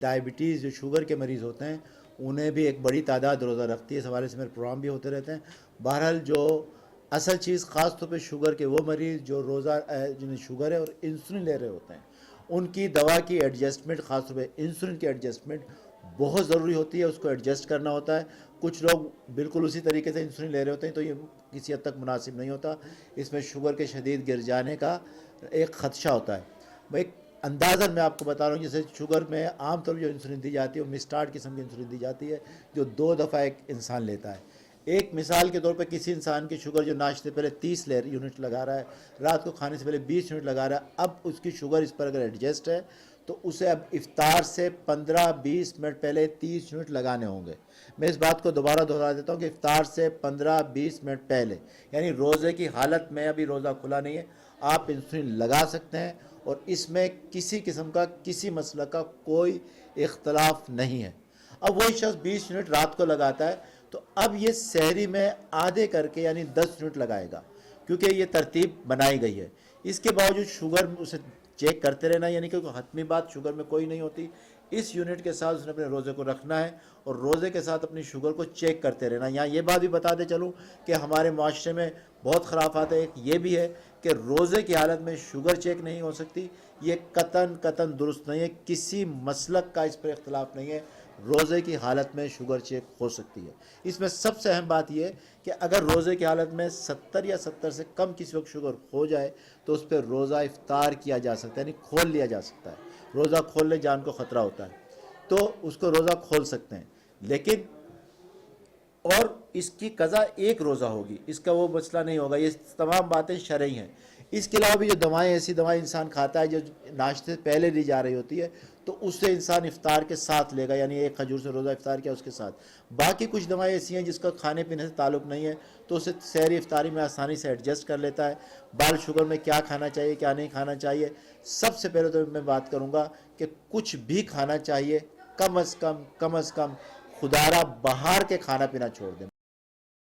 Diabetes जो sugar के मरीज़ होते हैं उन्हें भी एक बड़ी तादाद रोज़ा रखती है। इस हवाले से मेरे प्रोग्राम भी होते रहते हैं। बहरहाल जो असल चीज़ ख़ास तौर पे शुगर के वो मरीज़ जो रोज़ा जिन्हें शुगर है और इंसुलिन ले रहे होते हैं, उनकी दवा की एडजस्टमेंट, ख़ास तौर पे इंसुलिन की एडजस्टमेंट बहुत ज़रूरी होती है। उसको एडजस्ट करना होता है। कुछ लोग बिल्कुल उसी तरीके से इंसुलिन ले रहे होते हैं तो ये किसी हद तक मुनासिब नहीं होता। इसमें शुगर के शदीद गिर जाने का एक ख़दशा होता है। मैं एक अंदाज़न मैं आपको बता रहा हूँ, जैसे शुगर में आम तौर पर जो इंसुलिन दी जाती है वो मिस्टार्ड किस्म की इंसुलिन दी जाती है जो 2 दफ़ा एक इंसान लेता है। एक मिसाल के तौर पर किसी इंसान की शुगर जो नाश्ते पहले 30 यूनिट लगा रहा है, रात को खाने से पहले 20 यूनिट लगा रहा है, अब उसकी शुगर इस पर अगर एडजस्ट है तो उसे अब इफ्तार से 15-20 मिनट पहले 30 यूनिट लगाने होंगे। मैं इस बात को दोबारा दोहरा देता हूँ कि इफ्तार से 15-20 मिनट पहले, यानी रोज़े की हालत में, अभी रोज़ा खुला नहीं है, आप इंसुलिन लगा सकते हैं और इसमें किसी किस्म का, किसी मसला का कोई इख्तलाफ नहीं है। अब वही शख्स 20 यूनिट रात को लगाता है तो अब ये सहरी में आधे करके यानी 10 यूनिट लगाएगा, क्योंकि ये तरतीब बनाई गई है। इसके बावजूद शुगर उसे चेक करते रहना, यानी कि हतमी बात शुगर में कोई नहीं होती। इस यूनिट के साथ उसने अपने रोज़े को रखना है और रोज़े के साथ अपनी शुगर को चेक करते रहना। यहाँ ये बात भी बता दे चलूँ कि हमारे माशरे में बहुत खराफात है। एक ये भी है कि रोज़े की हालत में शुगर चेक नहीं हो सकती। ये कतन दुरुस्त नहीं है, किसी मसलक का इस पर इख्तलाफ नहीं है। रोज़े की हालत में शुगर चेक हो सकती है। इसमें सबसे अहम बात यह कि अगर रोज़े की हालत में 70 या 70 से कम किसी वक्त शुगर हो जाए तो उस पर रोज़ा इफ्तार किया जा सकता है, यानी खोल लिया जा सकता है। रोज़ा खोलने जान को ख़तरा होता है तो उसको रोज़ा खोल सकते हैं, लेकिन और इसकी कज़ा एक रोज़ा होगी, इसका वो मसला नहीं होगा। ये तमाम बातें शरई हैं। इसके अलावा भी जो दवाएं, ऐसी दवाएं इंसान खाता है जो नाश्ते से पहले ली जा रही होती है तो उससे इंसान इफ्तार के साथ लेगा, यानी एक खजूर से रोज़ा इफ्तार किया उसके साथ। बाकी कुछ दवाएं ऐसी हैं जिसका खाने पीने से ताल्लुक़ नहीं है तो उसे सहरी इफ्तारी में आसानी से एडजस्ट कर लेता है। ब्लड शुगर में क्या खाना चाहिए, क्या नहीं खाना चाहिए, सबसे पहले तो मैं बात करूँगा कि कुछ भी खाना चाहिए, कम अज़ कम खुदारा बाहर के खाना पीना छोड़ दें।